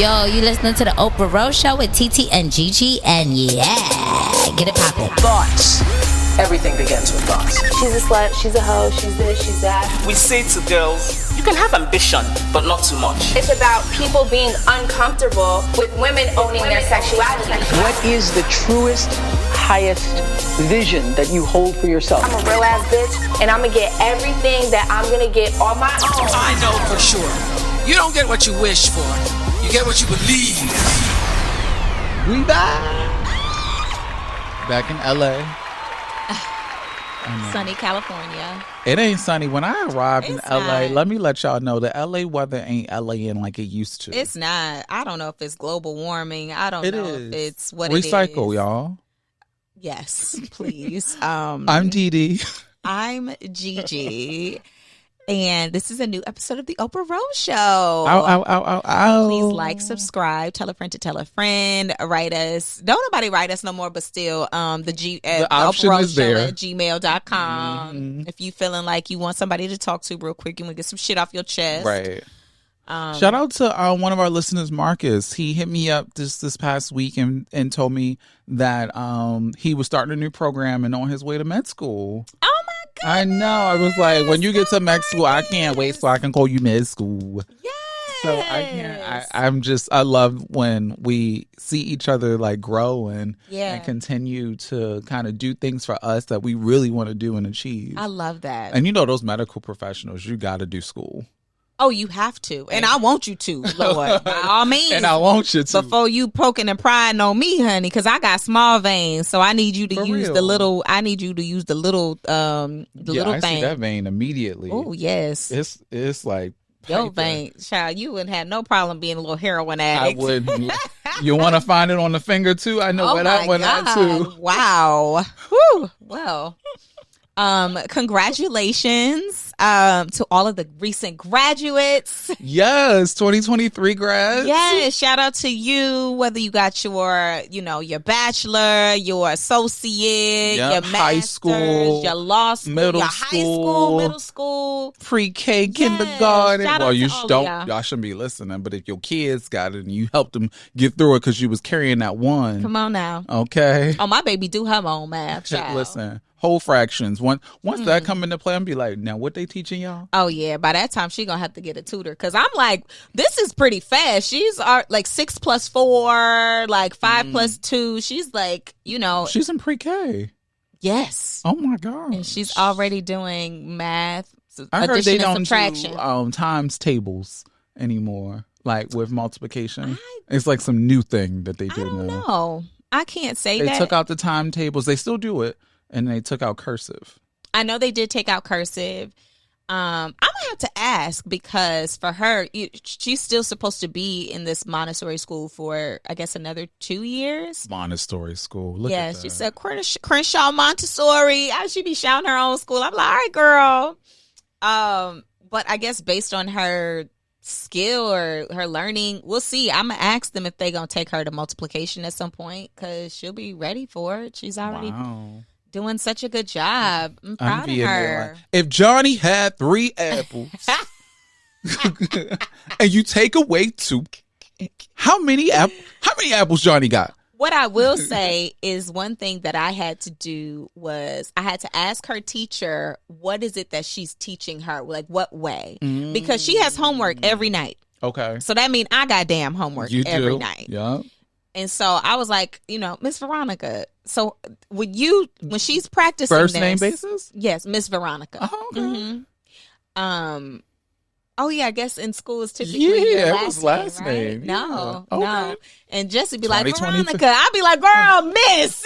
Yo, you listening to the Oprah Rose Show with TT and Gigi, and yeah, get it poppin'. Thoughts. Everything begins with thoughts. She's a slut, she's a hoe, she's this, she's that. We say to girls, you can have ambition, but not too much. It's about people being uncomfortable with women owning their sexuality. What is the truest, highest vision that you hold for yourself? I'm a real ass bitch, and I'm gonna get everything that I'm gonna get on my own. I know for sure. You don't get what you wish for. You get what you believe. We back in LA. Sunny California. It ain't sunny. When I arrived in LA, not. let me let y'all know the LA weather ain't LA-ing like it used to. It's not. I don't know if it's global warming. I don't know if it's what Recycle, it is. y'all. Yes, please. I'm Dee Dee. I'm Gigi. And this is a new episode of the Oprah Rose Show. Ow. Please like, subscribe, tell a friend to tell a friend, write us. Don't nobody write us no more, but still, the option Oprah Rose is there. Show at gmail.com. Mm-hmm. If you feeling like you want somebody to talk to real quick, you want to get some shit off your chest. Right. Shout out to one of our listeners, Marcus. He hit me up this past week and told me that he was starting a new program and on his way to med school. Oh my God. I know. I was like, when you get to med school, I can't wait so I can call you med school. Yes. So I can't. I love when we see each other like grow and continue to kind of do things for us that we really want to do and achieve. I love that. And you know, those medical professionals, you got to do school. Oh, you have to. And I want you to, Lord. By all means. And I want you to. Before you poking and prying on me, honey, because I got small veins. So I need you to use the little, little I thing. see that vein immediately. Oh, yes. It's like Your vein, child, you wouldn't have no problem being a little heroin addict. I wouldn't. You want to find it on the finger too? I know where that one at too. Wow. Whew. Well, congratulations to all of the recent graduates. Yes, 2023 grads. Yes, shout out to you, whether you got your bachelor, your associate, your master's, high school, your law school, middle your school, high school, middle school, pre-K, kindergarten. Shout out Well, you to all don't. y'all Shouldn't be listening. But if your kids got it and you helped them get through it because you was carrying that one. Come on now. Okay. Oh, my baby do her own math, child. Listen. Whole fractions. Once that come into play, I'm be like, now what they teaching y'all? Oh yeah, by that time she gonna have to get a tutor because I'm like, this is pretty fast. She's like 6 + 4, like 5 + 2. She's like, she's in pre-K. Yes. Oh my god. And she's already doing math, I heard they don't subtraction. do times tables anymore, like with multiplication. It's like some new thing that they do. I don't now. know. I can't say they that. They took out the timetables. They still do it. And they took out cursive. I know they did take out cursive. I'm going to have to ask because for her, she's still supposed to be in this Montessori school for, I guess, another 2 years. Montessori school. Look at that. She said Crenshaw Montessori. I should be shouting her own school. I'm like, all right, girl. But I guess based on her skill or her learning, we'll see. I'm going to ask them if they're going to take her to multiplication at some point because she'll be ready for it. She's already... Wow. Doing such a good job. I'm proud of her. If Johnny had 3 apples and you take away 2, how many apples Johnny got? What I will say is one thing that I had to do was I had to ask her teacher, what is it that she's teaching her? Like what way? Because she has homework every night. Okay. So that means I got damn homework every night. Yeah. And so I was like, Miss Veronica. So when she's practicing first name basis? Yes, Miss Veronica. Oh, okay. Mm-hmm. Oh yeah, I guess in school is typically your it was last name. Right? No, yeah. no. And Jesse be like, 2023. Veronica. I'd be like, girl, Miss.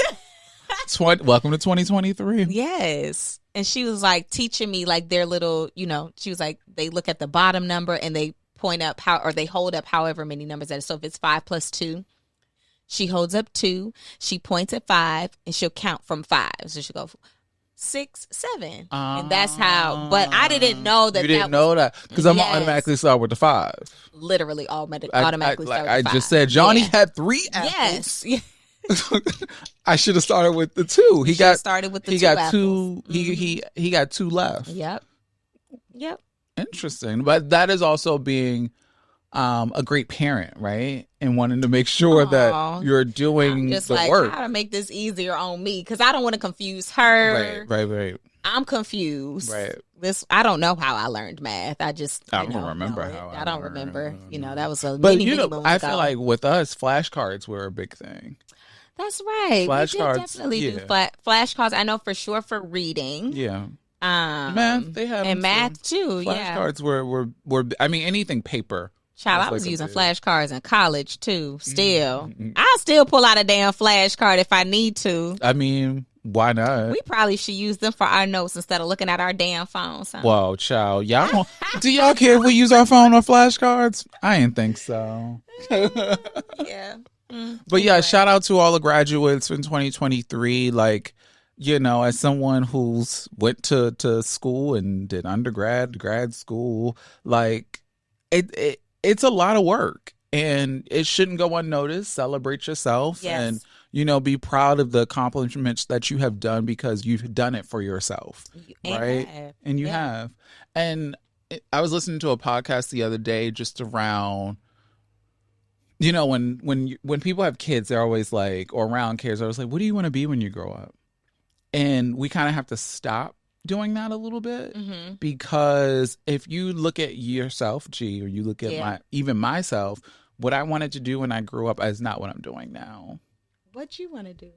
Welcome to 2023. Yes. And she was like teaching me like their little, she was like, they look at the bottom number and they point up they hold up however many numbers that is. So if it's 5 + 2. She holds up 2. She points at 5, and she'll count from 5. So she'll go 6, 7, and that's how. But I didn't know that. You didn't know that because I'm automatically start with the 5. Literally, automatically. Start with I 5. just said Johnny had 3 apples. Yes. I should have started with the 2. He got started with the he 2 got apples. 2. He got 2 left. Yep. Interesting, but that is also being a great parent, right? And wanting to make sure that you're doing just the like, work. how to make this easier on me, because I don't want to confuse her. Right. I'm confused. Right. I don't know how I learned math. I don't remember how I don't remember. That was a But many moons I ago. feel like with us, flashcards were a big thing. That's right. Flashcards, We did definitely do flashcards. I know for sure for reading. Yeah. Math, they had and math too. Flashcards were. I mean, anything paper. Child, I was using flashcards in college too. Still, I'll still pull out a damn flashcard if I need to. I mean, why not? We probably should use them for our notes instead of looking at our damn phones. Huh? Well, child, y'all do y'all care if we use our phone or flashcards? I didn't think so. Yeah. But yeah, shout out to all the graduates in 2023. Like, as someone who's went to school and did undergrad, grad school, like it's a lot of work and it shouldn't go unnoticed. Celebrate yourself and, be proud of the accomplishments that you have done because you've done it for yourself. Right. And you have. And I was listening to a podcast the other day just around, when people have kids, they're always like, or around kids, they're always like, what do you want to be when you grow up? And we kind of have to stop doing that a little bit because if you look at yourself, G, or you look at myself, what I wanted to do when I grew up is not what I'm doing now. What you want to do?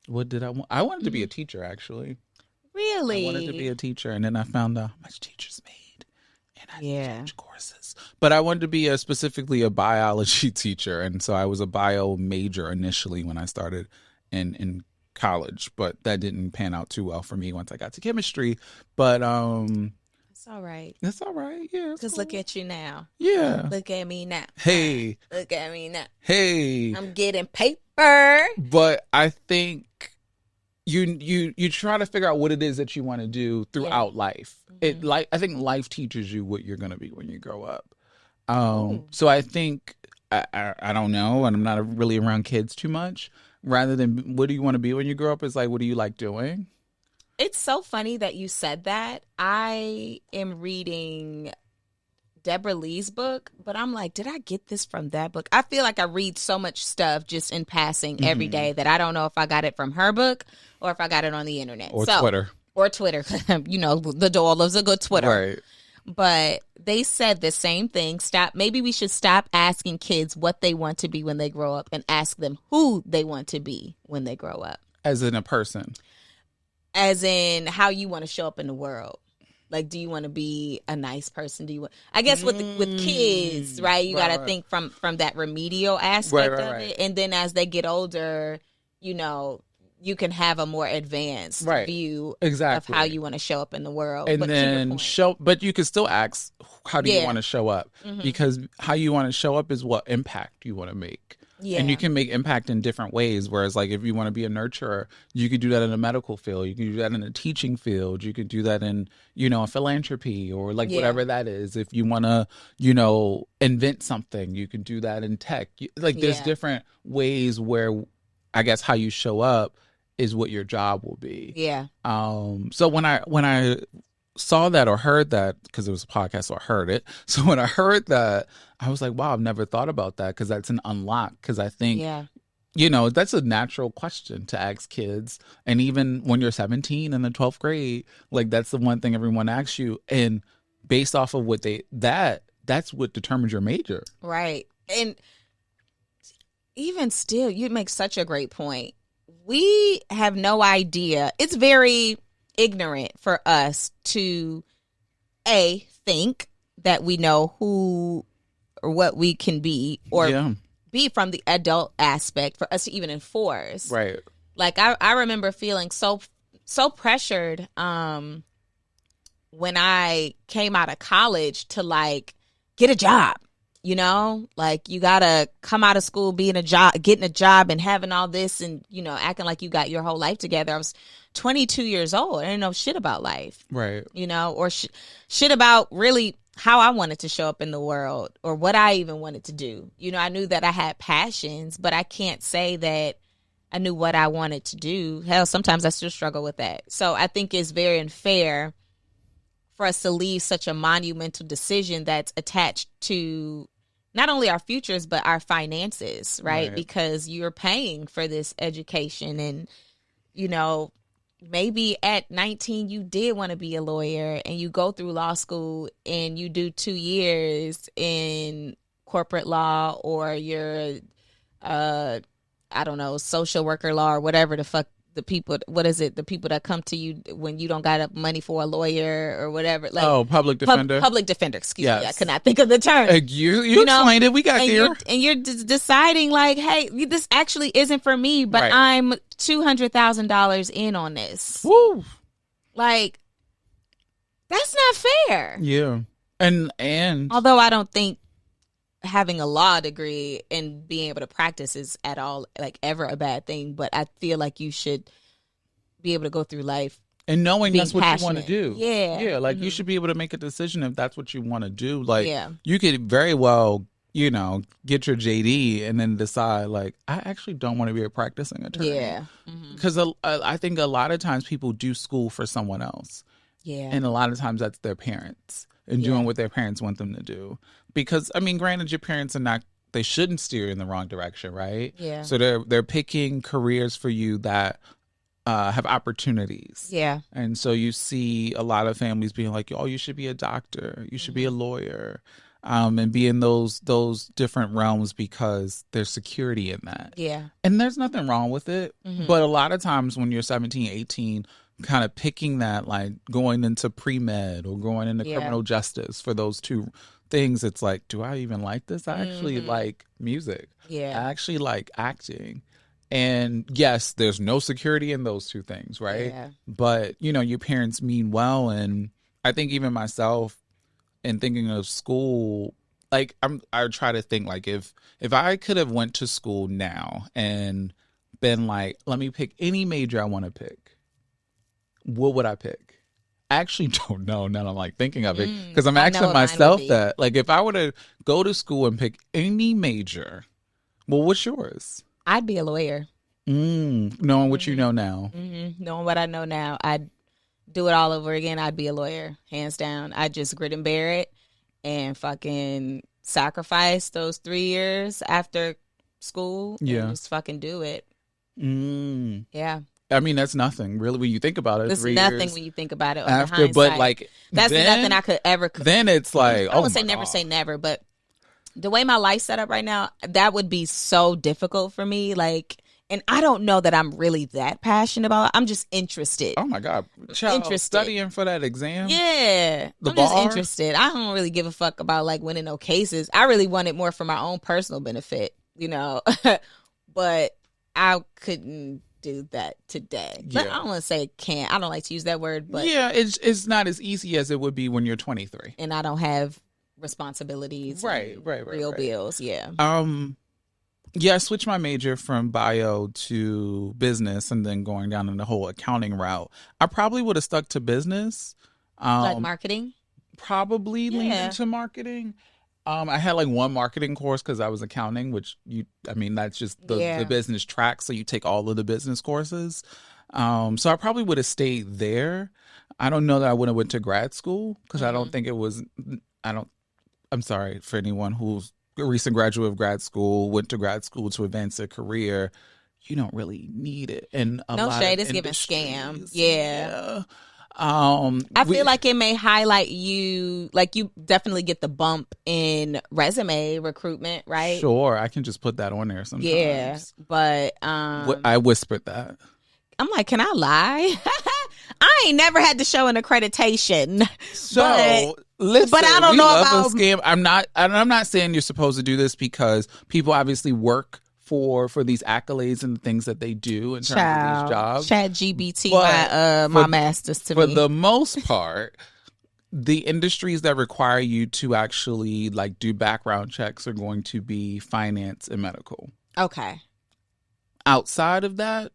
What did I want? I wanted to be a teacher, actually. Really? I wanted to be a teacher, and then I found out how much teachers made, and I had to change courses. But I wanted to be specifically a biology teacher, and so I was a bio major initially when I started in college, but that didn't pan out too well for me once I got to chemistry. But it's all right. It's all right. Yeah. Because look at you now. Yeah. Look at me now. Hey. Look at me now. Hey. I'm getting paper. But I think you try to figure out what it is that you want to do throughout life. I think life teaches you what you're going to be when you grow up. So I think I don't know, and I'm not really around kids too much. Rather than what do you want to be when you grow up, is like, what do you like doing? It's so funny that you said that. I am reading Deborah Lee's book, but I'm like, did I get this from that book? I feel like I read so much stuff just in passing every day that I don't know if I got it from her book or if I got it on the internet. Or Twitter. Or Twitter. The doll loves a good Twitter. Right. But they said the same thing. Maybe we should stop asking kids what they want to be when they grow up and ask them who they want to be when they grow up. As in a person. As in how you want to show up in the world. Like, do you want to be a nice person? Do you want, I guess with kids, right? You got to think from that remedial aspect of it. And then as they get older, you can have a more advanced view of how you want to show up in the world. And but you can still ask, how do you want to show up? Because how you want to show up is what impact you want to make. Yeah. And you can make impact in different ways. Whereas, like, if you want to be a nurturer, you could do that in a medical field. You can do that in a teaching field. You could do that in, a philanthropy or whatever that is. If you want to, invent something, you can do that in tech. There's different ways where I guess how you show up is what your job will be. Yeah. So when I saw that or heard that, because it was a podcast, so I heard it. So when I heard that, I was like, wow, I've never thought about that, because that's an unlock. Because I think, that's a natural question to ask kids. And even when you're 17 in the 12th grade, that's the one thing everyone asks you. And based off of what that's what determines your major. Right. And even still, you make such a great point. We have no idea. It's very ignorant for us to think that we know who or what we can be, or be from the adult aspect, for us to even enforce. Right. Like I remember feeling so pressured when I came out of college to get a job. You gotta come out of school, getting a job and having all this and, acting like you got your whole life together. I was 22 years old. I didn't know shit about life. Right. Or shit about really how I wanted to show up in the world or what I even wanted to do. I knew that I had passions, but I can't say that I knew what I wanted to do. Hell, sometimes I still struggle with that. So I think it's very unfair for us to leave such a monumental decision that's attached to not only our futures, but our finances, right? Right. Because you're paying for this education. And, you know, maybe at 19, you did want to be a lawyer and you go through law school and you do 2 years in corporate law, or you're, I don't know, social worker law, or whatever the fuck. The people, what is it? The people that come to you when you don't got money for a lawyer or whatever. Like, public defender. Public defender. Excuse Yes. me, I could not think of the term. You know, explained it. We got and there. You're deciding like, hey, this actually isn't for me, but Right. I'm $200,000 in on this. Woo. Like, that's not fair. Yeah. And Although I don't think having a law degree and being able to practice is at all like ever a bad thing, but I feel like you should be able to go through life and knowing being that's what you want to passionate. do. Yeah. Yeah. Like you should be able to make a decision if that's what you want to do. Like Yeah. you could very well, you know, get your JD and then decide like, I actually don't want to be a practicing attorney. Yeah. Because I think a lot of times people do school for someone else. Yeah. And a lot of times that's their parents and doing what their parents want them to do. Because, I mean, granted, your parents are not, they shouldn't steer you in the wrong direction, right? Yeah. So they're picking careers for you that have opportunities. Yeah. And so you see a lot of families being like, oh, you should be a doctor. You should be a lawyer. And be in those different realms because there's security in that. Yeah. And there's nothing wrong with it. But a lot of times when you're 17, 18, kind of picking that, like going into pre-med or going into criminal justice for those two things, it's like, do I even like this? I actually like music. Yeah. I actually like acting. And yes, there's no security in those two things, right? Yeah. But, you know, your parents mean well. And I think even myself, in thinking of school, like I try to think like if I could have went to school now and been like, let me pick any major I want to pick, what would I pick? I actually don't know now that I'm like thinking of it, because I'm I know asking what mine would myself be. that, like, if I were to go to school and pick any major, well, what's yours? I'd be a lawyer. Knowing what you know now. Knowing what I know now, I'd do it all over again. I'd be a lawyer, hands down. I'd just grit and bear it and fucking sacrifice those 3 years after school. Yeah. And just fucking do it. Yeah. I mean, that's nothing really when you think about it. It's 3 nothing years when you think about it. after, but like that's then, nothing I could ever. Then it's like, I oh would say my never God. say never, but the way my life's set up right now, that would be so difficult for me. Like, and I don't know that I'm really that passionate about it. I'm just interested. Oh my God, child, Interested. studying for that exam. Yeah, The I'm just bar? interested. I don't really give a fuck about like winning no cases. I really want it more for my own personal benefit, you know. But I couldn't do that today. But Yeah. I don't want to say can't. I don't like to use that word, but Yeah, it's not as easy as it would be when you're 23. and I don't have responsibilities, Right, and right, real right. bills. Yeah, Yeah, I switched my major from bio to business and then going down in the whole accounting route. I probably would have stuck to business. like marketing. Probably lean Yeah. into marketing. I had like one marketing course because I was accounting, which that's just the business track. So you take all of the business courses. So I probably would have stayed there. I don't know that I would have went to grad school because I don't think it was, I'm sorry for anyone who's a recent graduate of grad school, went to grad school to advance their career. You don't really need it. And a No lot shade, of it's giving scam. industries, Yeah. I feel like it may highlight you, like you definitely get the bump in resume recruitment, right? Sure, I can just put that on there sometimes. Yeah, but I whispered that. I'm like, can I lie? I ain't never had to show an accreditation. So listen, but I don't we know love about a scam. I'm not saying you're supposed to do this because people obviously work for these accolades and things that they do in terms of these jobs. Chat GBT, But my masters to For me. the most part, the industries that require you to actually like do background checks are going to be finance and medical. Okay. Outside of that,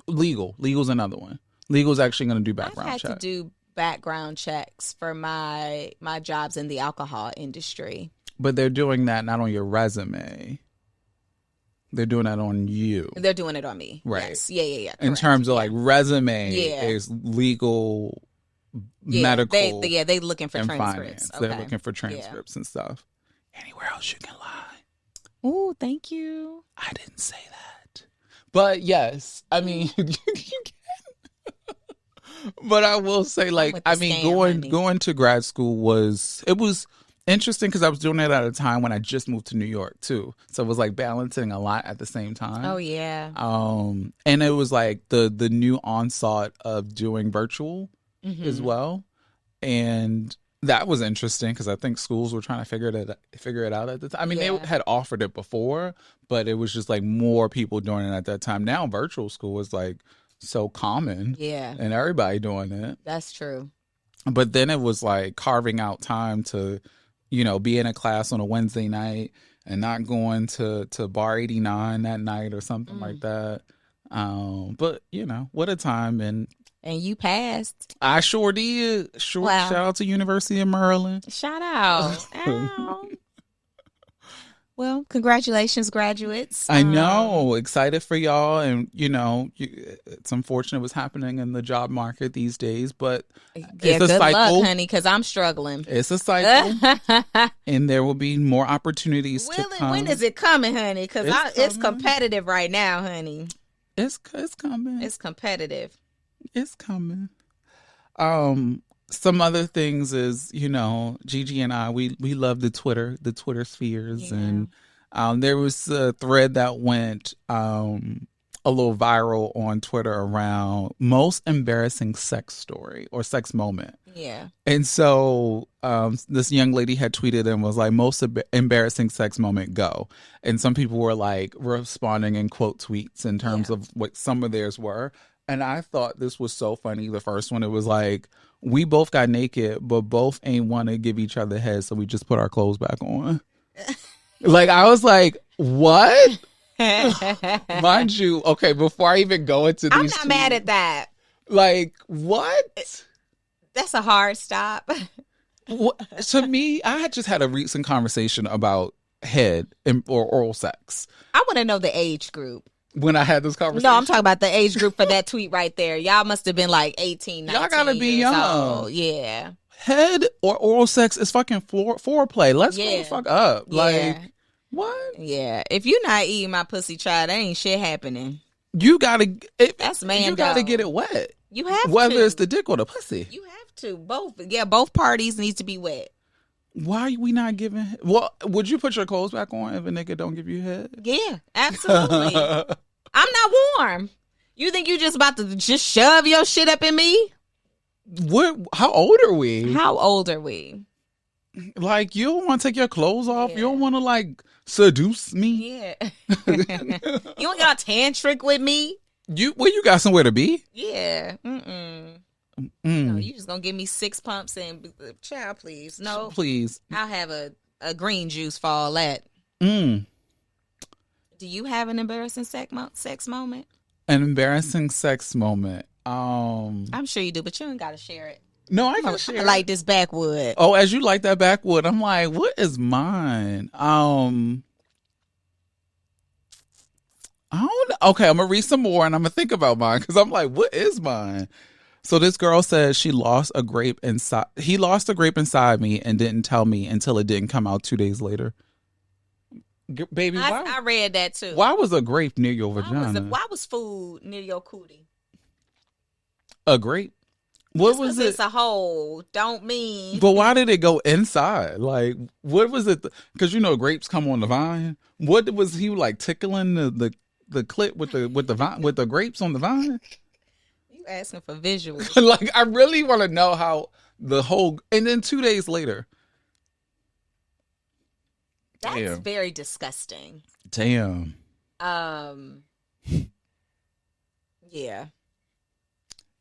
legal's another one. Legal's actually going to do background I've had checks. to do background checks for my jobs in the alcohol industry. But they're doing that not on your resume. They're doing that on you. They're doing it on me. Right. Yes. Yeah. In Correct. terms of like resume Yeah. is legal, Yeah, medical, They looking for and transcripts. finance. They're looking for transcripts and stuff. Anywhere else you can lie. Oh, thank you. I didn't say that. But yes, I mean, you can. But I will say, like, I mean, going to grad school was interesting because I was doing it at a time when I just moved to New York too. So it was like balancing a lot at the same time. Oh yeah. And it was like the new onslaught of doing virtual as well. And that was interesting because I think schools were trying to figure it out at the time. I mean, they had offered it before, but it was just like more people doing it at that time. Now virtual school is like so common. Yeah. And everybody doing it. That's true. But then it was like carving out time to, be in a class on a Wednesday night and not going to Bar 89 that night or something like that. But, what a time. And you passed. I sure did. Wow. Shout out to University of Maryland. Shout out. Ow. Well, congratulations, graduates. I know. Excited for y'all. And, it's unfortunate what's happening in the job market these days, but it's a cycle. Good luck, honey, because I'm struggling. It's a cycle. And there will be more opportunities to come. When is it coming, honey? Because it's competitive right now, honey. It's coming. It's competitive. It's coming. Some other things is, Gigi and I, we love the Twitter spheres. Yeah. And there was a thread that went a little viral on Twitter around most embarrassing sex story or sex moment. Yeah. And so this young lady had tweeted and was like, most embarrassing sex moment, go. And some people were like responding in quote tweets in terms of what some of theirs were. And I thought this was so funny. The first one, it was like, we both got naked, but both ain't want to give each other head, so we just put our clothes back on. Like, I was like, what? Mind you, okay, before I even go into these, I'm not mad at that. Like, what? That's a hard stop. To me, I had just had a recent conversation about head or oral sex. I want to know the age group. When I had this conversation? No, I'm talking about the age group for that tweet right there. Y'all must have been like 18, 19 Y'all gotta be young. Old. Yeah. Head or oral sex is fucking foreplay. Let's go the fuck up. Yeah. Like, what? Yeah. If you're not eating my pussy, child, that ain't shit happening. You gotta. That's man. You gotta get it wet. You have Whether to. it's the dick or the pussy. You have to. Both. Yeah, both parties need to be wet. Why are we not giving? Well, would you put your clothes back on if a nigga don't give you head? Yeah, absolutely. I'm not warm. You think you just about to just shove your shit up in me? What? How old are we? How old are we? Like, you don't want to take your clothes off? Yeah. You don't want to, like, seduce me? Yeah. You don't got a tantric with me? You got somewhere to be? Yeah. No, you just gonna give me 6 pumps and child, please. No. Please. I'll have a green juice for all that. Do you have an embarrassing sex moment? An embarrassing sex moment. I'm sure you do, but you ain't gotta share it. No, I can share. I like this backwood. Oh, as you like that backwood, I'm like, what is mine? I don't know. Okay, I'm gonna read some more and I'm gonna think about mine because I'm like, what is mine? So this girl says she lost a grape inside. He lost a grape inside me and didn't tell me until it didn't come out 2 days later. Baby, why? I read that too. Why was a grape near your vagina? Why was food near your cootie? A grape? What was it? It's a hole. Don't mean. But why did it go inside? Like, what was it? Because grapes come on the vine. What was he like tickling the clit with the grapes on the vine? You asking for visuals? Like, I really want to know how the whole. And then 2 days later. That's very disgusting. Damn. Yeah.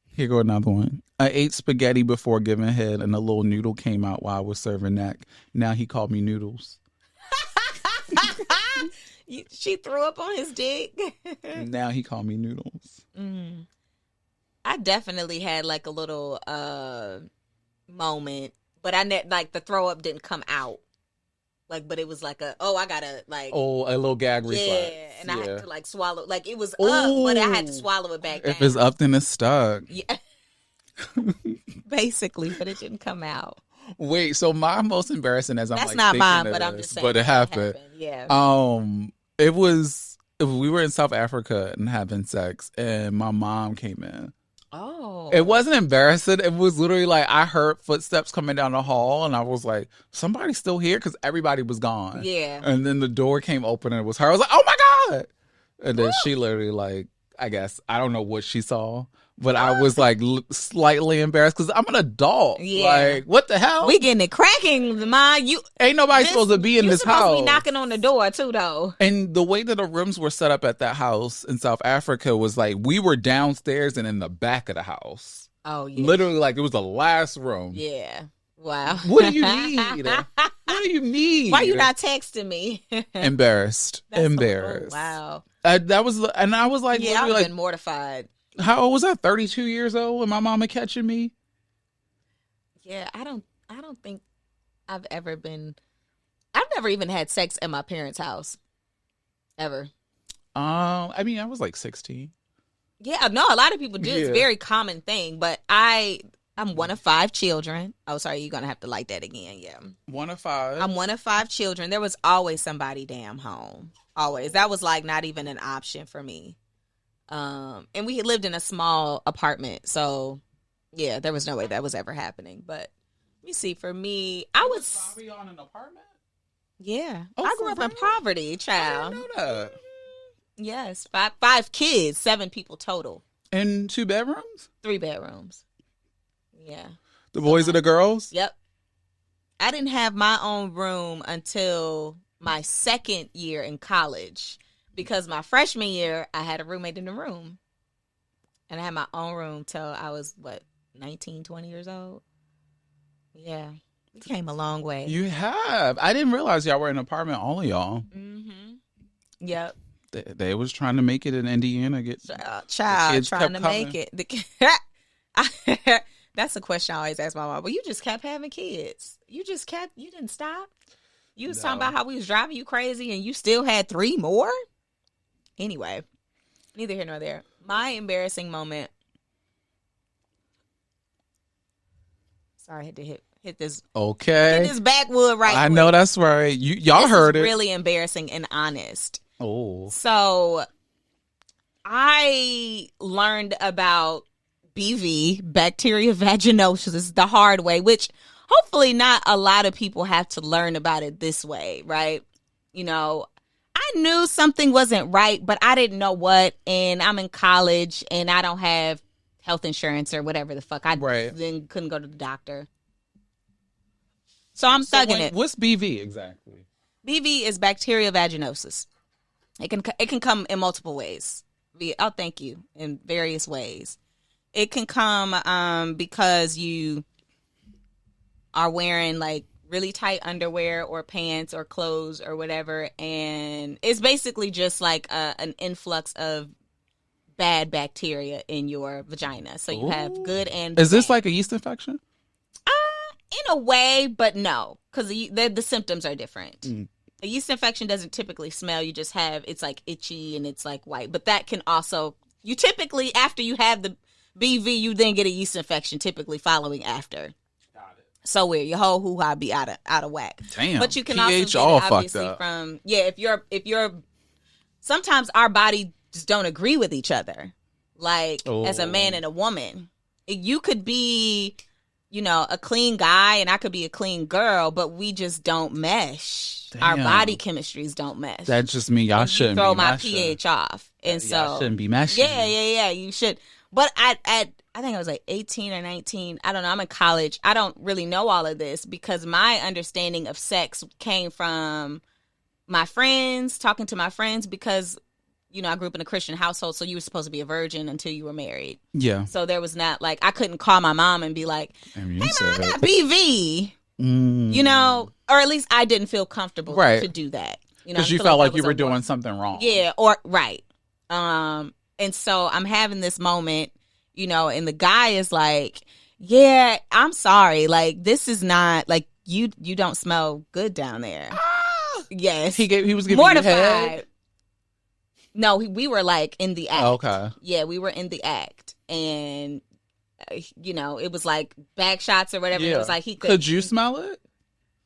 Here go another one. I ate spaghetti before giving head and a little noodle came out while I was serving neck. Now he called me Noodles. She threw up on his dick. Now he called me Noodles. I definitely had like a little moment, but like the throw up didn't come out. Like, but it was like I gotta like. Oh, a little gag reflex. Yeah, and I had to like swallow. Like it was up, but I had to swallow it back down. If it's up, then it's stuck. Yeah. Basically, but it didn't come out. Wait, so my most embarrassing as I'm That's like not thinking mine, of but I'm this, just saying. but it happened. Yeah. It was we were in South Africa and having sex, and my mom came in. Oh. It wasn't embarrassing. It was literally like I heard footsteps coming down the hall, and I was like, "Somebody's still here," because everybody was gone. Yeah. And then the door came open, and it was her. I was like, "Oh my god!" And then she literally like, I guess I don't know what she saw, but I was like slightly embarrassed because I'm an adult. Yeah. Like, what the hell? We getting it cracking, Ma. You Ain't nobody supposed to be in this supposed house. to be knocking on the door too, though. And the way that the rooms were set up at that house in South Africa was like we were downstairs and in the back of the house. Oh yeah. Literally, like it was the last room. Yeah. Wow. What do you need? What do you need? Why you not texting me? Embarrassed. That's Embarrassed. So, wow. That was, and I was like, Yeah, I've like, been mortified. how old was I? 32 years old, and my mama catching me. Yeah, I don't think I've ever been. I've never even had sex at my parents' house, ever. I mean, I was like 16. Yeah, no, a lot of people do. It's a Yeah. very common thing, but I'm one of 5 children. Oh, sorry, you're gonna have to like that again. Yeah, 1 of 5. I'm one of 5 children. There was always somebody damn home. Always. That was like not even an option for me. And we lived in a small apartment, so yeah, there was no way that was ever happening. But let me see. For me, I was Bobby on an apartment. yeah. Oh, I grew up in real? poverty, I child. didn't know that. Yes, five kids, 7 people total, In 2 bedrooms. 3 bedrooms. Yeah. The boys or the girls? Yep. I didn't have my own room until my second year in college because my freshman year I had a roommate in the room. And I had my own room till I was 19, 20 years old. Yeah. We came a long way. You have. I didn't realize y'all were in an apartment, all of y'all. Mhm. Yep. They was trying to make it in Indiana. Child kids trying to kept make it. That's a question I always ask my mom. Well, you just kept having kids. You didn't stop. You was talking about how we was driving you crazy and you still had 3 more? Anyway, neither here nor there. My embarrassing moment. Sorry, I had to hit this. Okay. Hit this backwood right I quick. know that's right. Y'all This heard is it. really embarrassing and honest. Oh. So I learned about BV, bacteria vaginosis, the hard way, which hopefully not a lot of people have to learn about it this way, right? You know, I knew something wasn't right, but I didn't know what. And I'm in college and I don't have health insurance or whatever the fuck. I then couldn't go to the doctor. So I'm thugging it. What's BV exactly? BV is bacteria vaginosis. It can come in multiple ways. Thank you. In various ways. It can come because you are wearing like really tight underwear or pants or clothes or whatever, and it's basically just like an influx of bad bacteria in your vagina. So you have good and Is this bad. like a yeast infection? In a way, but no, because the symptoms are different. A yeast infection doesn't typically smell. You just have, it's like itchy and it's like white. But that can also, you typically, after you have the BV, you then get a yeast infection, typically following after. Got it. So weird. Your whole hoo-ha be out of whack. Damn. But you can pH also get all it obviously fucked up. from, if you're, sometimes our bodies don't agree with each other. Like, as a man and a woman. You could be, a clean guy and I could be a clean girl, but we just don't mesh. Damn. Our body chemistries don't mesh. That just means y'all And you shouldn't throw be my meshing. pH off. And Y'all so shouldn't be meshing. Yeah, you should. But I think I was like 18 or 19. I don't know. I'm in college. I don't really know all of this because my understanding of sex came from my friends, talking to my friends because, I grew up in a Christian household, so you were supposed to be a virgin until you were married. Yeah. So there was not like, I couldn't call my mom and be like, hey, Mom, I got BV. Or at least I didn't feel comfortable to do that. Because you felt like you were doing something wrong. Yeah, right. And so I'm having this moment, and the guy is like, yeah, I'm sorry. Like, this is not, like, you don't smell good down there. Yes. He was giving mortified. you head? No, we were like in the act. Oh, okay. Yeah, we were in the act. And it was like back shots or whatever. Yeah. It was like he Could you smell it?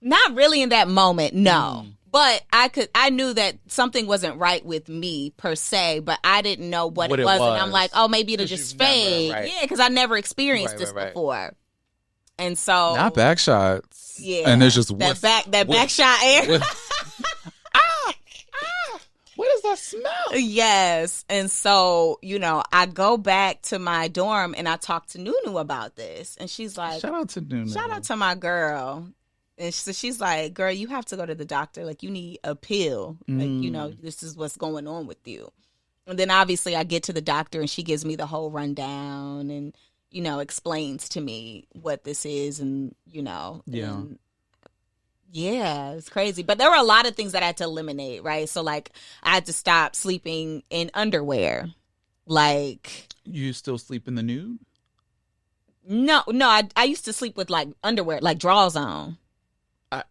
Not really in that moment, no. But I knew that something wasn't right with me per se, but I didn't know what it was. And I'm like, oh, maybe it'll just fade. Right. Yeah, because I never experienced this before. And so Not back shots. Yeah. And it's just that back shot air. What is that smell? Yes. And so, I go back to my dorm and I talk to Nunu about this. And she's like, shout out to Nunu. Shout out to my girl. And so she's like, girl, you have to go to the doctor. Like, you need a pill. Like, this is what's going on with you. And then obviously I get to the doctor and she gives me the whole rundown and, explains to me what this is and, Yeah. And yeah, it's crazy. But there were a lot of things that I had to eliminate, right? So, like, I had to stop sleeping in underwear. Like, you still sleep in the nude? No, I used to sleep with, like, underwear, like drawers on.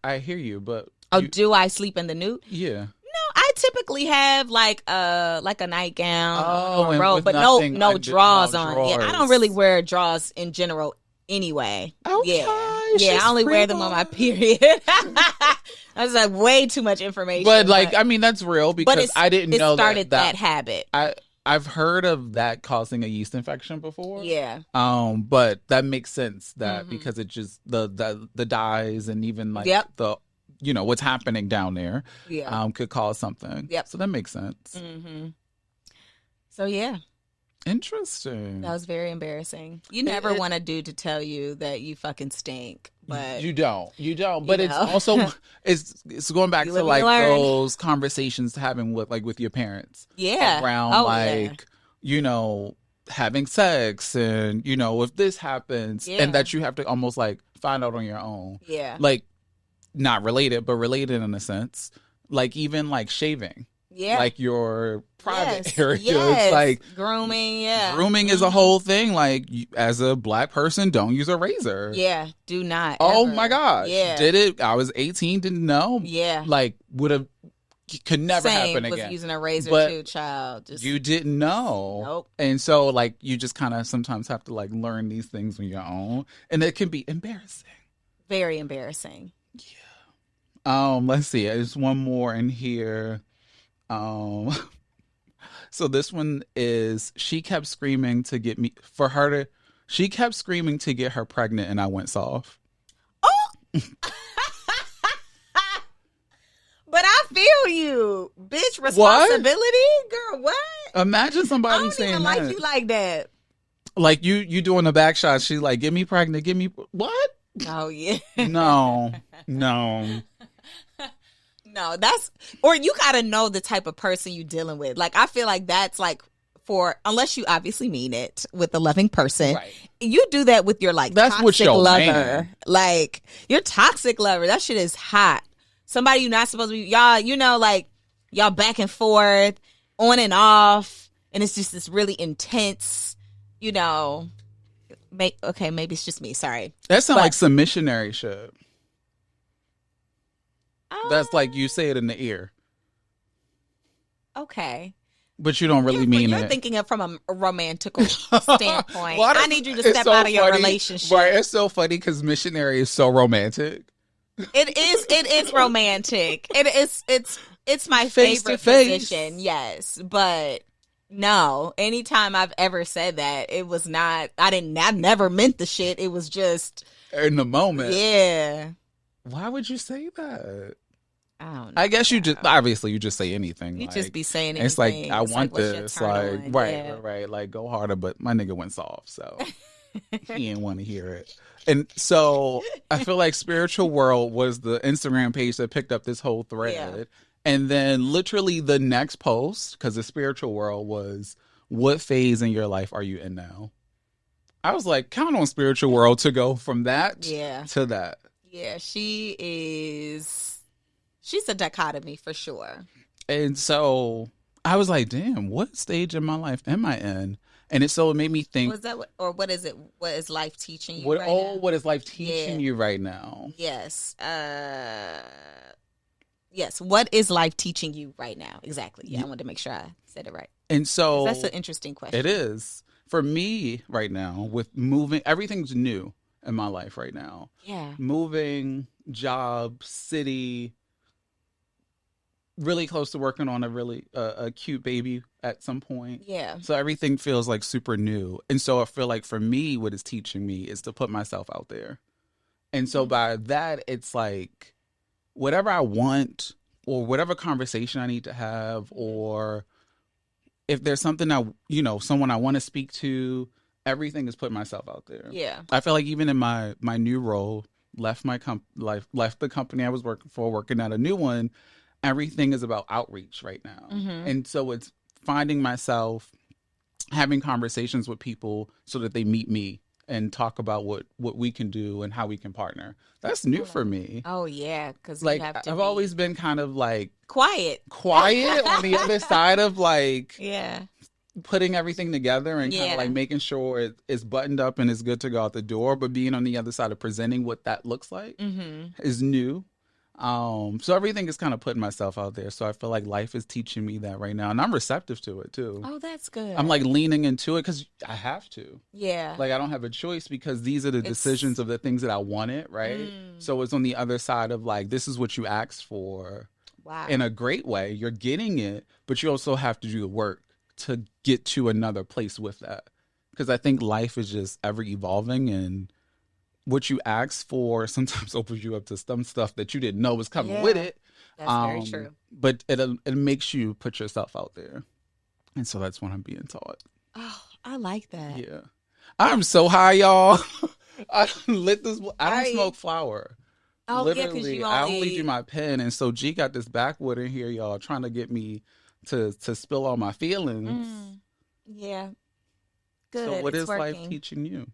I hear you, but... do I sleep in the nude? Yeah. No, I typically have, like a nightgown or and robe, with but nothing no drawers on. drawers. Yeah, I don't really wear drawers in general anyway. Okay, yeah, I only wear them on my period. That's like way too much information. But like, I mean, that's real because I didn't know it started that habit. I've heard of that causing a yeast infection before. Yeah. But that makes sense because it just the dyes and even like the what's happening down there could cause something. Yep. So that makes sense. Mm-hmm. So yeah. Interesting. That was very embarrassing. You never want a dude to tell you that you fucking stink, but you don't. But it's also it's going back to like those conversations having with your parents. Yeah. Around having sex and if this happens and that you have to almost like find out on your own. Yeah. Like not related, but related in a sense. Like even like shaving. Yeah. Like your private area. Yes. It's like grooming, yeah. Grooming is a whole thing. Like as a black person, don't use a razor. Yeah, do not. Oh ever. my gosh. Yeah. Did it? I was 18, didn't know. Yeah. Like could never happen with again. Using a razor but too, child. You didn't know. Nope. And so like you just kind of sometimes have to like learn these things on your own. And it can be embarrassing. Very embarrassing. Yeah. Let's see. There's one more in here. So this one is she kept screaming to get me she kept screaming to get her pregnant and I went soft. Oh. But I feel you, bitch. Responsibility, girl. What? Imagine somebody saying that. I don't even like you like that. Like you doing the back shot. She's like, "Get me pregnant. Get me what?" Oh yeah. No. No, or you gotta know the type of person you're dealing with. Like, I feel like that's like unless you obviously mean it with a loving person, right. You do that with your like that's toxic your lover. Man. Like your toxic lover, that shit is hot. Somebody you're not supposed to be, y'all, like y'all back and forth, on and off, and it's just this really intense, maybe it's just me. Sorry, that sounds like some missionary shit. That's like you say it in the ear. Okay. But you don't really mean it. You're thinking it from a romantical standpoint. I need you to step out of your relationship. Right, it's so funny because missionary is so romantic. It is romantic. It's my favorite position, yes. But no, anytime I've ever said that, it was not, I never meant the shit. It was just in the moment. Yeah. Why would you say that? I don't know. I guess you just say anything. You just be saying anything. It's like I want this, like right, right, like go harder. But my nigga went soft, so he didn't want to hear it. And so I feel like Spiritual World was the Instagram page that picked up this whole thread, yeah. And then literally the next post, because the Spiritual World was, "What phase in your life are you in now?" I was like, count on Spiritual World to go from that to that. Yeah, she's a dichotomy for sure. And so I was like, damn, what stage in my life am I in? And it made me think. Was that what is it? What is life teaching you right now? What is life teaching you right now? Yes. Yes. What is life teaching you right now? Exactly. Yeah, I wanted to make sure I said it right. And so that's an interesting question. It is. for me right now with moving, everything's new in my life right now. Yeah. Moving, job, city, really close to working on a really a cute baby at some point. Yeah. So everything feels like super new. And so I feel like for me, what it's teaching me is to put myself out there. And so by that, it's like whatever I want or whatever conversation I need to have, or if there's something someone I want to speak to, everything is putting myself out there. Yeah. I feel like even in my new role, left the company I was working for, working at a new one, everything is about outreach right now. And so it's finding myself having conversations with people so that they meet me and talk about what we can do and how we can partner. That's new for me. Oh yeah, because Like I've always been kind of like quiet on the other side of like yeah, putting everything together and kind of like making sure it's buttoned up and it's good to go out the door. But being on the other side of presenting what that looks like is new. So everything is kind of putting myself out there. So I feel like life is teaching me that right now, and I'm receptive to it too. Oh, that's good. I'm like leaning into it because I have to. Yeah. Like I don't have a choice because these are the decisions of the things that I wanted, right? So it's on the other side of like, this is what you asked for. Wow. In a great way. You're getting it, but you also have to do the work to get to another place with that. Because I think life is just ever evolving, and what you ask for sometimes opens you up to some stuff that you didn't know was coming with it. That's very true. But it makes you put yourself out there. And so that's what I'm being taught. Oh, I like that. Yeah. I'm so high, y'all. I lit this. I don't smoke flower. Oh, literally, yeah, I only do my pen. And so G got this backwood in here, y'all, trying to get me to spill all my feelings. Yeah. Good. So what it's is working. life teaching you?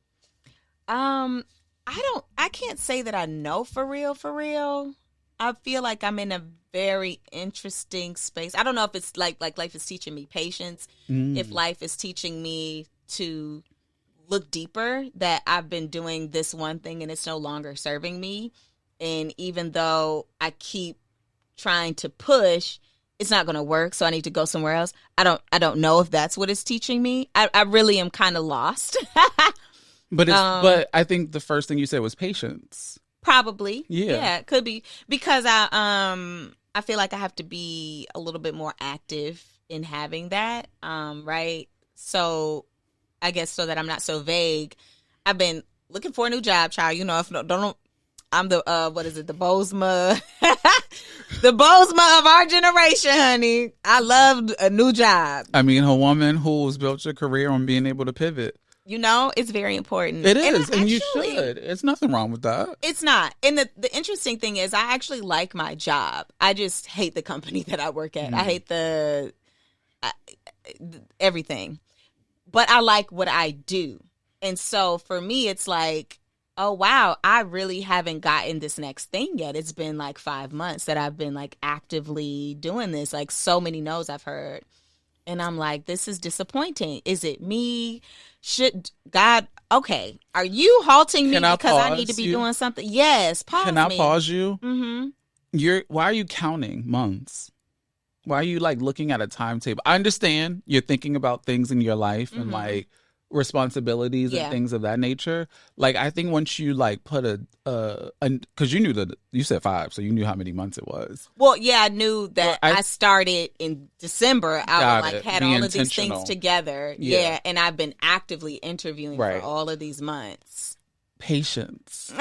I can't say that I know for real. I feel like I'm in a very interesting space. I don't know if it's like life is teaching me patience, if life is teaching me to look deeper, that I've been doing this one thing and it's no longer serving me. And even though I keep trying to push, it's not going to work. So I need to go somewhere else. I don't know if that's what it's teaching me. I really am kind of lost. But but I think the first thing you said was patience. Probably. Yeah. It could be because I feel like I have to be a little bit more active in having that. Right. So I guess so that I'm not so vague. I've been looking for a new job, child. You know, I'm the the Bozma, the Bozma of our generation, honey. I loved a new job. I mean, a woman who's built your career on being able to pivot. You know, it's very important. It is, and you should. It's nothing wrong with that. It's not. And the interesting thing is I actually like my job. I just hate the company that I work at. I hate everything. But I like what I do. And so for me, it's like, oh, wow, I really haven't gotten this next thing yet. It's been like 5 months that I've been like actively doing this. Like so many no's I've heard. And I'm like, this is disappointing. Is it me? Should God, okay, are you halting me because I need to be doing something? Yes, pause me. Can I pause you? Mm-hmm. Why are you counting months? Why are you like looking at a timetable? I understand you're thinking about things in your life and like responsibilities and things of that nature. Like I think once you like put because you said 5, so you knew how many months it was. Well, yeah, I knew that I started in December. I had all of these things together. Yeah, and I've been actively interviewing for all of these months. Patience.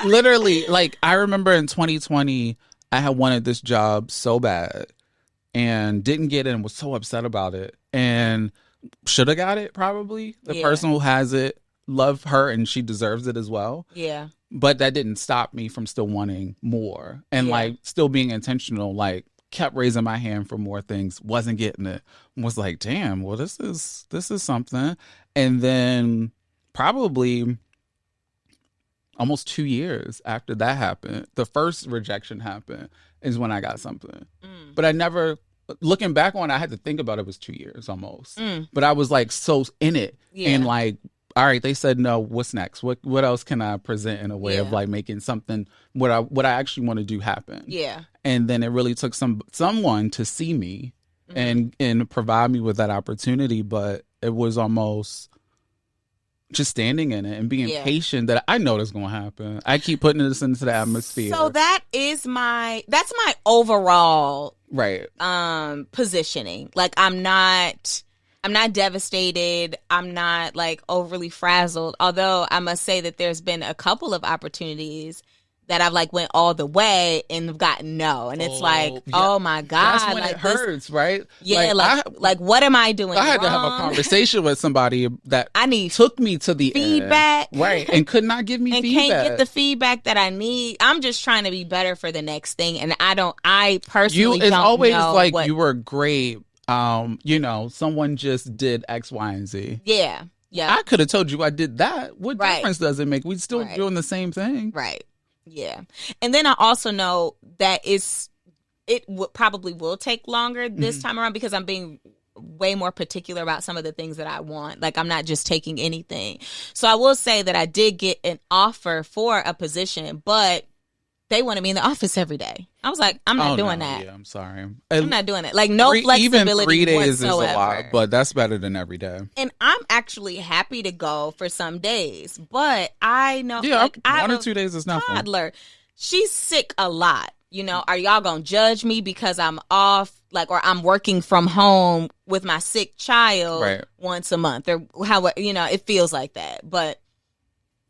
Literally, like I remember in 2020, I had wanted this job so bad and didn't get it and was so upset about it and should have got it probably. The person who has it, love her and she deserves it as well. Yeah. But that didn't stop me from still wanting more and like still being intentional, like kept raising my hand for more things, wasn't getting it. Was like, damn, well this is something. And then probably almost 2 years after that happened, the first rejection happened is when I got something. But I never, looking back on it, I had to think about it was 2 years almost. But I was like so in it and like, all right, they said no, what's next? What else can I present in a way of like making something what I actually want to do happen? Yeah. And then it really took someone to see me and provide me with that opportunity. But it was almost just standing in it and being Yeah. patient that I know that's going to happen. I keep putting this into the atmosphere. So that's my overall right. positioning. Like I'm not devastated. I'm not like overly frazzled. Although I must say that there's been a couple of opportunities that I've like went all the way and have gotten no. And it's like, yeah. oh my God. That's when like it hurts, right? Yeah, like what am I doing I had to have wrong? a conversation with somebody that I need took me to the feedback. end, right? And could not give me and feedback. can't get the feedback that I need. I'm just trying to be better for the next thing. And I personally it's don't always know like what, you were great. Someone just did X, Y, and Z. Yeah. Yeah. I could have told you I did that. What Right. difference does it make? We still Right. doing the same thing. Right. Yeah. And then I also know that probably will take longer this time around because I'm being way more particular about some of the things that I want. Like I'm not just taking anything. So I will say that I did get an offer for a position, but they wanted me in the office every day. I was like, I'm not doing that. Yeah, I'm sorry. I'm not doing it. Like no flexibility Even 3 days whatsoever. is a lot, but that's better than every day. And I'm actually happy to go for some days, but I know Yeah, like, I 1 have or a 2 days is nothing. toddler. She's sick a lot. Are y'all gonna judge me because I'm off, like, or I'm working from home with my sick child Right. once a month, or how it feels like that. But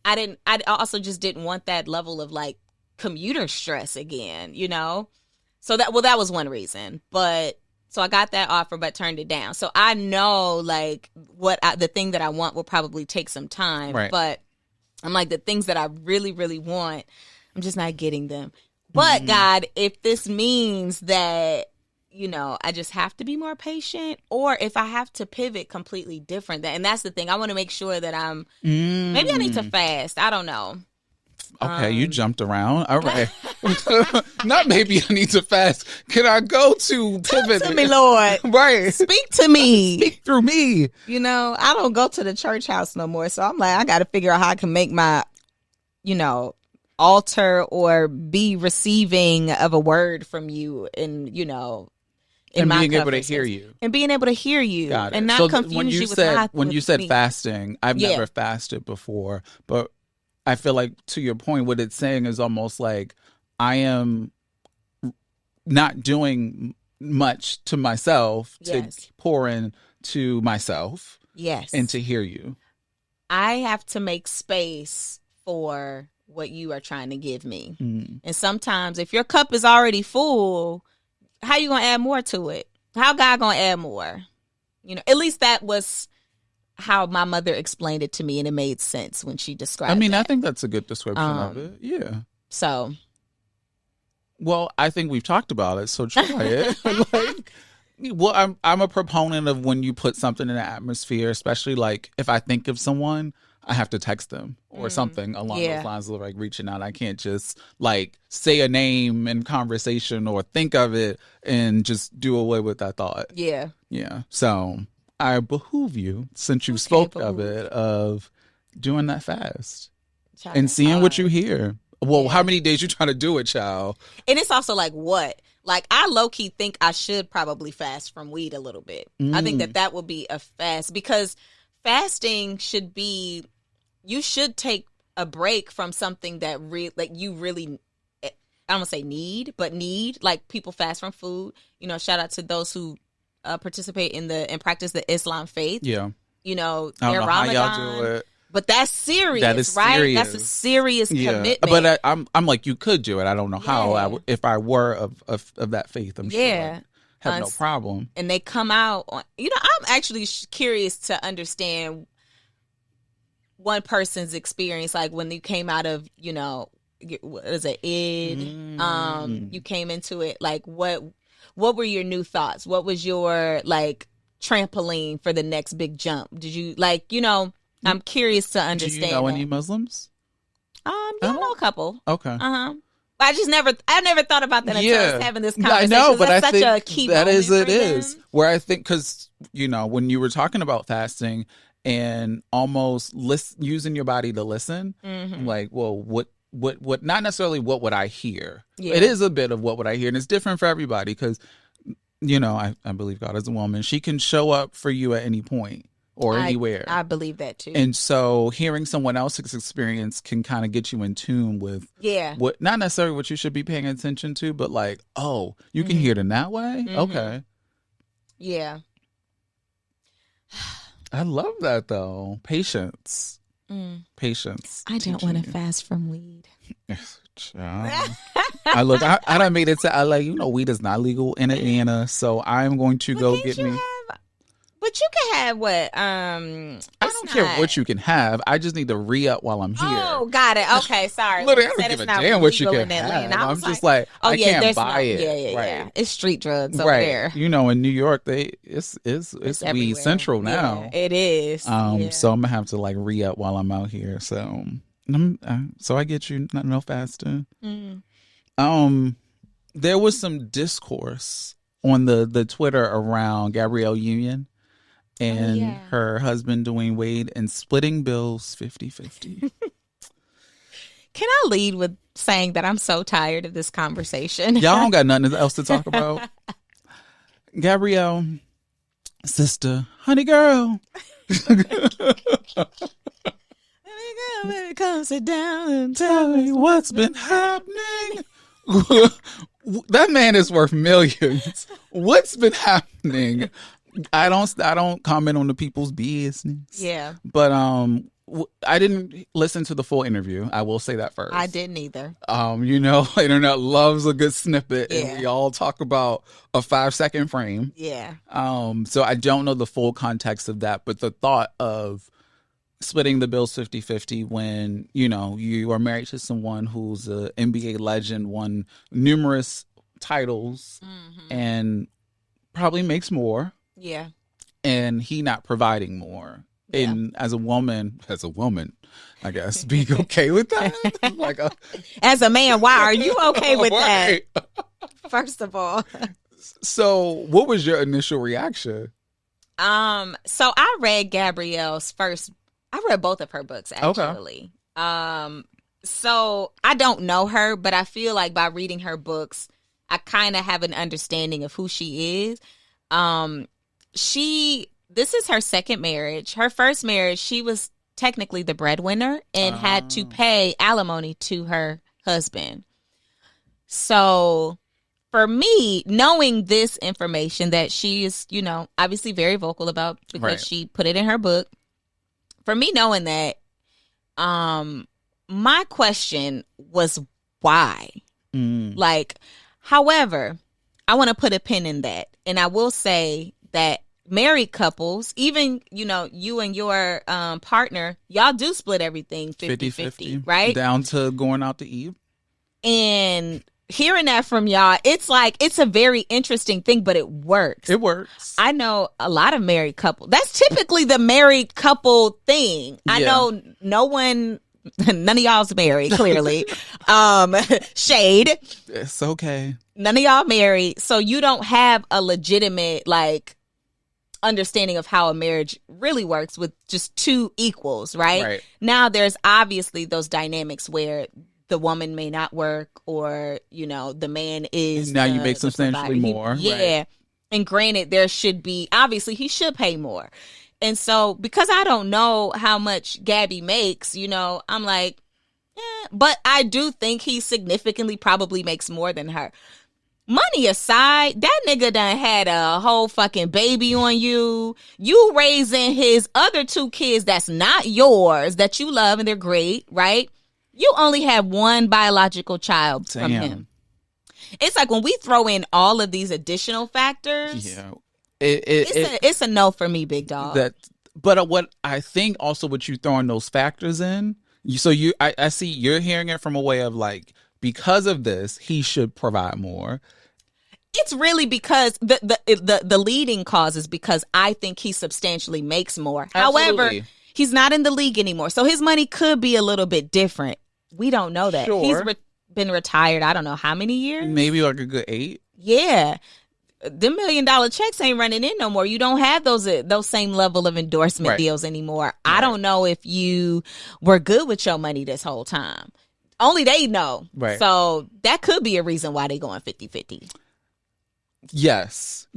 I also just didn't want that level of like commuter stress again. So that was one reason. But so I got that offer, but turned it down. So I know like the thing that I want will probably take some time. Right. But I'm like the things that I really, really want, I'm just not getting them. But God, if this means that, I just have to be more patient, or if I have to pivot completely different, and that's the thing. I want to make sure that maybe I need to fast. I don't know. Okay, you jumped around. All right. Not maybe I need to fast. Can I go to pivot? To me, Lord. Right. Speak to me. Speak through me. I don't go to the church house no more. So I'm like, I got to figure out how I can make my, alter or be receiving of a word from you and, in And my being able to conversations. hear you. And being able to hear you. Got it. And not So confuse you with my when you said me. fasting, I've never fasted before, but I feel like to your point, what it's saying is almost like I am not doing much to myself to pour in to myself. Yes. And to hear you. I have to make space for what you are trying to give me. And sometimes if your cup is already full, how you going to add more to it? How God going to add more? At least that was how my mother explained it to me, and it made sense when she described it. I think that's a good description of it. Yeah. So. Well, I think we've talked about it, so try it. Well, I'm a proponent of when you put something in the atmosphere, especially like if I think of someone, I have to text them or something along those lines of like reaching out. I can't just like say a name in conversation or think of it and just do away with that thought. Yeah. Yeah. So I behoove you, since you spoke of it, of doing that fast and seeing what you hear. Well, how many days you trying to do it, child? And it's also like what? Like I low-key think I should probably fast from weed a little bit. I think that would be a fast, because fasting should be, you should take a break from something that you really, I don't want to say need, like people fast from food. Shout out to those who participate and practice the Islam faith. Yeah. Their I don't know Ramadan. how y'all do it. But that's serious, That is right? serious. That's a serious commitment. But I'm like, you could do it. I don't know how. If I were of that faith, I'm sure I'd have no problem. And they come out on, I'm actually curious to understand one person's experience, like when you came out of, what is it, Eid? You came into it, like what were your new thoughts? What was your like trampoline for the next big jump? Did you I'm curious to understand. Do you know any Muslims? Yeah, I know a couple. Okay. I never thought about that until I was having this conversation. I know, but that's I such think a key that moment is for it them. is where I think, because when you were talking about fasting and almost using your body to listen, I'm like, well, what not necessarily what would I hear. It is a bit of what would I hear, and it's different for everybody, because I believe God is a woman. She can show up for you at any point, or anywhere. I believe that too. And so hearing someone else's experience can kind of get you in tune with what, not necessarily what you should be paying attention to, but like, oh, you can hear it in that way? Okay. Yeah. I love that though. Patience. Patience. I don't want to fast from weed. I look, I done made it to LA. Weed is not legal in Atlanta, so I'm going to go get me. But you can have what? I don't care what you can have. I just need to re-up while I'm here. Oh, got it. Okay, sorry. Literally, I don't give a damn what you can have. I'm just like, I can't buy it. Yeah. It's street drugs over there. In New York, it's weed central now. Yeah, it is. So I'm gonna have to like re-up while I'm out here. So I get you no faster. There was some discourse on the Twitter around Gabrielle Union and her husband Dwayne Wade and splitting bills 50-50. Can I lead with saying that I'm so tired of this conversation? Y'all don't got nothing else to talk about. Gabrielle, sister, honey girl. Baby, come sit down and Tell me what's been happening. That man is worth millions. What's been happening? I don't comment on the people's business. Yeah. But I didn't listen to the full interview. I will say that first. I didn't either. Internet loves a good snippet, and we all talk about a 5-second frame. Yeah. So I don't know the full context of that, but the thought of splitting the bills 50-50 when, you are married to someone who's an NBA legend, won numerous titles, and probably makes more. Yeah. And he not providing more. Yeah. And as a woman, I guess, being okay with that? As a man, why are you okay with that? First of all. So what was your initial reaction? So I read I read both of her books, actually. Okay. So I don't know her, but I feel like by reading her books, I kind of have an understanding of who she is. This is her second marriage. Her first marriage, she was technically the breadwinner and had to pay alimony to her husband. So for me, knowing this information that she is, obviously very vocal about because she put it in her book. For me, knowing that, my question was why? However, I want to put a pin in that. And I will say that married couples, even, you and your partner, y'all do split everything 50-50, right? Down to going out to eat. And hearing that from y'all, it's like, it's a very interesting thing, but it works. It works. I know a lot of married couples. That's typically the married couple thing. I know none of y'all's married, clearly. Shade. It's okay. None of y'all married. So you don't have a legitimate, understanding of how a marriage really works with just two equals, right? Now there's obviously those dynamics where the woman may not work or, the man is. Now you make substantially more. Yeah. Right. And granted, there should be, obviously he should pay more. And so because I don't know how much Gabby makes, I'm like, but I do think he significantly probably makes more than her. Money aside, that nigga done had a whole fucking baby on you. You raising his other two kids that's not yours, that you love and they're great, right? You only have one biological child from him. It's like when we throw in all of these additional factors, it's a no for me, big dog. But what I think also what you throwing those factors in, I see you're hearing it from a way of because of this, he should provide more. It's really because the leading cause is because I think he substantially makes more. Absolutely. However, he's not in the league anymore. So his money could be a little bit different. We don't know that. Sure. He's been retired, I don't know how many years. Maybe a good 8. Yeah. The $1 million checks ain't running in no more. You don't have those same level of endorsement deals anymore. Right. I don't know if you were good with your money this whole time. Only they know. Right. So that could be a reason why they going 50-50. Yes.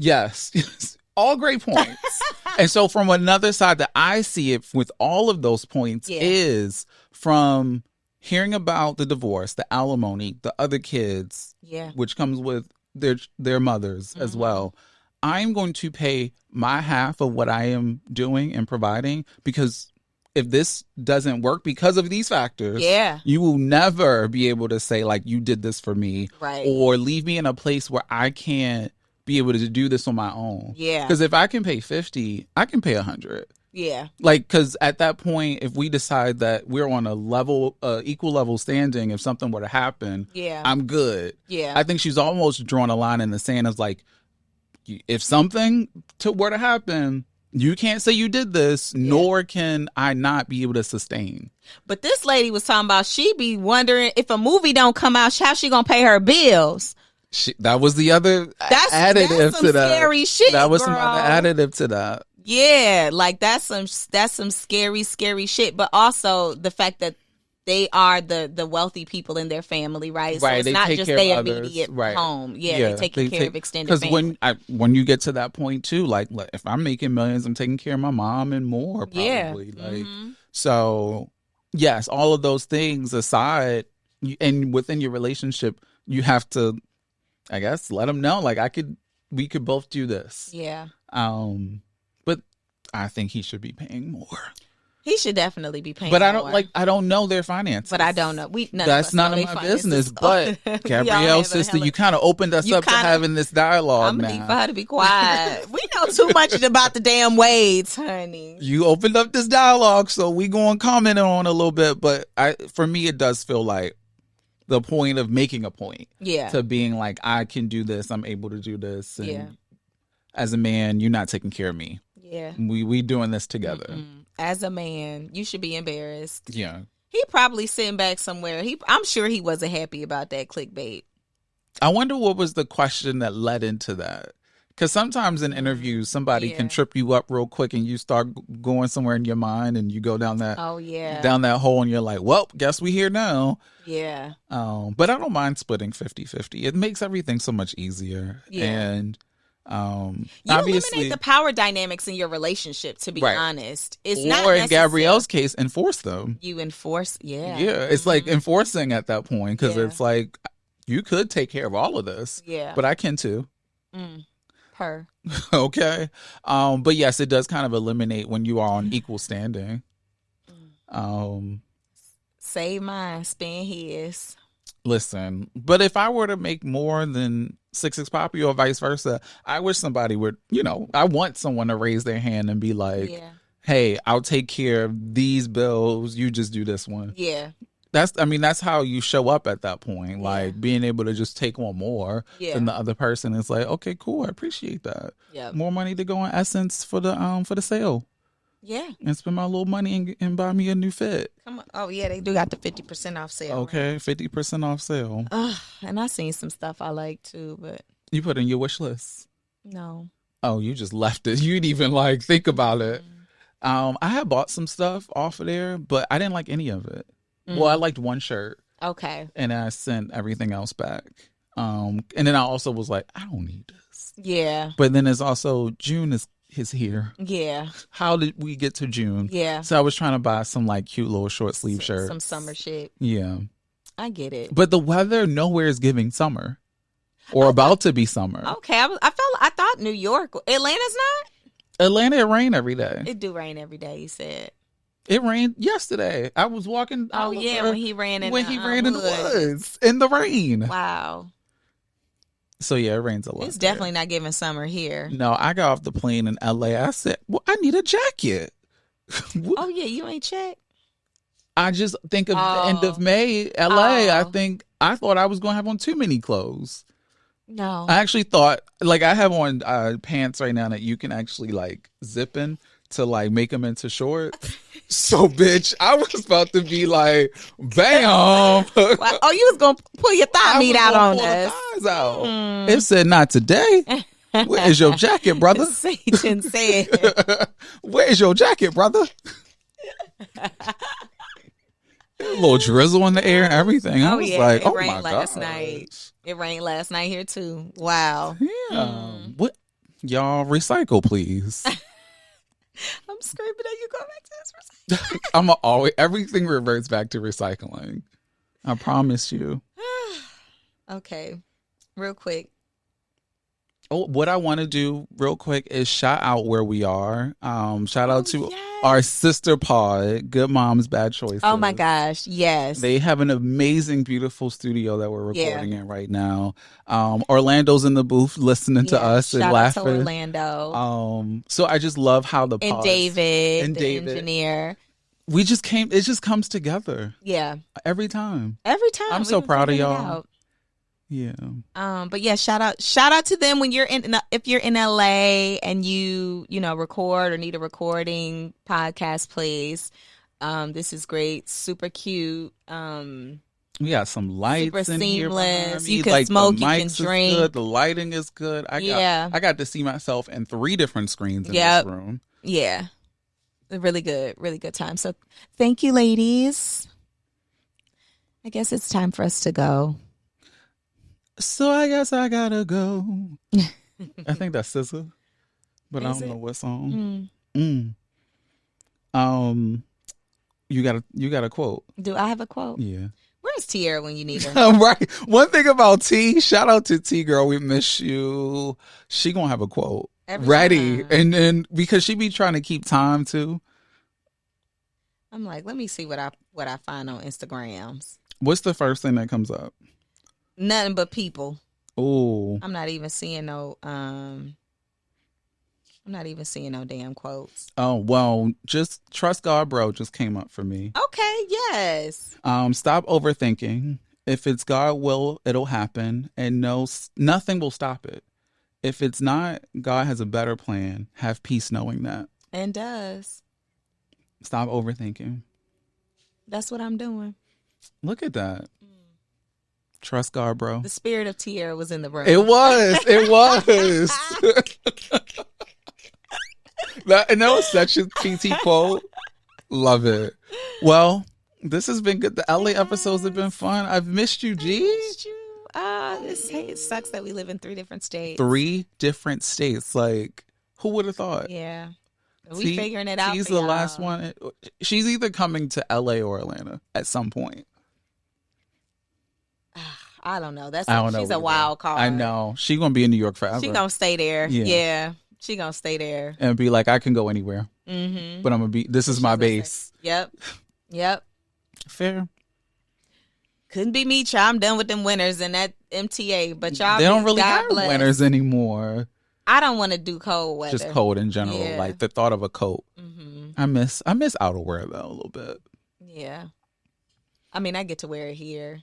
All great points. And so from another side that I see it with all of those points is from hearing about the divorce, the alimony, the other kids, which comes with their mothers as well. I'm going to pay my half of what I am doing and providing, because if this doesn't work because of these factors, you will never be able to say like, you did this for me, or leave me in a place where I can't be able to do this on my own. Because if I can pay 50, I can pay 100. Like, because at that point, if we decide that we're on a level, equal level standing, if something were to happen, I'm good. I think she's almost drawn a line in the sand as like, if something were to happen, you can't say you did this, nor can I not be able to sustain. But this lady was talking about she be wondering if a movie don't come out, how she gonna pay her bills. That was the other additive that's some to that. Scary shit. That was girl. some other additive to that. Yeah, like that's some scary shit. But also the fact that they are the wealthy people in their family, right? So it's not just their immediate home. They take care of extended family. Because when you get to that point too, like if I'm making millions, I'm taking care of my mom and more probably. So yes, all of those things aside, and within your relationship, you have to, I guess, let them know like we could both do this. But I think he should be paying more. He should definitely be paying. But more. I don't know their finances. But I don't know. That's none of my business. But Gabrielle, sister, you kind of opened us up to having this dialogue. I'm gonna need for her to be quiet. We know too much about the damn Wades, honey. You opened up this dialogue, so we going to comment on it a little bit. But for me, it does feel like the point of making a point. To being like, I can do this. I'm able to do this. And as a man, you're not taking care of me. We doing this together. As a man, you should be embarrassed. He probably sitting back somewhere. I'm sure he wasn't happy about that clickbait. I wonder what was the question that led into that. Because sometimes in interviews, somebody can trip you up real quick and you start going somewhere in your mind and you go down that down that hole and you're like, well, guess we here now. But I don't mind splitting 50-50. It makes everything so much easier. And you eliminate the power dynamics in your relationship, to be honest. It's not in Gabrielle's case, enforce them. You enforce, it's like enforcing at that point, because it's like, you could take care of all of this, but I can too. Okay. But yes, it does kind of eliminate when you are on equal standing. Save mine, spend his. Listen, but if I were to make more than 6 Poppy or vice versa, I wish somebody would, I want someone to raise their hand and be like, hey, I'll take care of these bills. You just do this one. That's how you show up at that point. Like being able to just take on more than the other person. It's like, okay, cool. I appreciate that. More money to go on Essence for the sale. And spend my little money and buy me a new fit. Come on. Oh, yeah, they do got the 50% off sale. Okay, 50% off sale. And I seen some stuff I like too, but... You put in your wish list? No. Oh, you just left it. You didn't even, think about it. I had bought some stuff off of there, but I didn't like any of it. Well, I liked one shirt. Okay. And I sent everything else back. And then I also was like, I don't need this. But then there's also, June is here. How did we get to June? So I was trying to buy some cute little short sleeve shirts. Some summer shit. I get it. But the weather nowhere is giving summer or about to be summer. Okay. I thought New York. Atlanta's not? Atlanta, it rain every day. It do rain every day, you said. It rained yesterday. I was walking. When he ran in the woods in the rain. Wow. So yeah, it rains a lot. It's definitely not giving summer here. No, I got off the plane in LA. I said, well, I need a jacket. Oh yeah, you ain't checked. I just think of the end of May, LA. I thought I was going to have on too many clothes. No. I actually thought, I have on pants right now that you can actually zip in to make them into shorts. So bitch, I was about to be like, bam. Oh, you was going to pull your thigh meat out on us. Out. It said not today. Where's your jacket, brother? Satan said. Where's your jacket, brother? A little drizzle in the air and everything. I was like, oh my God. It rained last night here too. Wow. Yeah. What? Y'all recycle, please. I'm screaming at you. Go back to this recycling. I'm always everything reverts back to recycling. I promise you. Okay, real quick. Oh, what I want to do real quick is shout out where we are. Shout out to our sister pod, Good Moms Bad Choices. Oh my gosh, yes. They have an amazing, beautiful studio that we're recording in right now. Orlando's in the booth listening to us and laughing. Shout out to Orlando. So I just love how the and pods, David, the engineer. We just came. It just comes together. Yeah, every time. I'm so proud of y'all. Yeah. But yeah, shout out to them when you're if you're in LA and you record or need a recording podcast, please. This is great, super cute. We got some lights super in seamless. here. You can smoke, you can drink. Good. The lighting is good. I got to see myself in 3 different screens in this room. Yeah. Really good time. So thank you, ladies. I guess it's time for us to go. So I guess I gotta go. I think that's SZA, but I don't know what song. You got a quote. Do I have a quote? Yeah. Where's Tierra when you need her? Right. One thing about T, shout out to T girl, we miss you. She gonna have a quote ready, and then because she be trying to keep time too. I'm like, let me see what I find on Instagrams. What's the first thing that comes up? Nothing but people. Oh, I'm not even seeing no damn quotes. Oh, well, just trust God, bro, just came up for me. Okay, yes. Stop overthinking. If it's God will, it'll happen, and nothing will stop it. If it's not, God has a better plan. Have peace knowing that. And does. Stop overthinking. That's what I'm doing. Look at that. Trust God, bro. The spirit of Tierra was in the room. It was. That was such a TT quote. Love it. Well, this has been good. The LA episodes have been fun. I've missed you, G. It sucks that we live in 3 different states. 3 different states. Like, who would have thought? Yeah. We figuring it out. She's the last one. She's either coming to LA or Atlanta at some point. I don't know. She's a wild card. I know. She's going to be in New York forever. She's going to stay there. Yeah. She's going to stay there. And be like, I can go anywhere. Mm-hmm. But I'm going to this is my base. Yep. Fair. Couldn't be me, child. I'm done with them winners and that MTA. But y'all, they don't really have winners anymore. I don't want to do cold weather. Just cold in general. Yeah. Like the thought of a coat. Mm-hmm. I miss outerwear though a little bit. Yeah. I mean, I get to wear it here.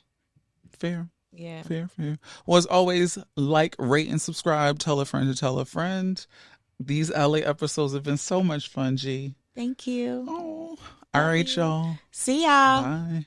Fair. Yeah. Fair. Well, as always, like, rate, and subscribe. Tell a friend to tell a friend. These LA episodes have been so much fun, G. Thank you. Oh. All right, y'all. See y'all. Bye.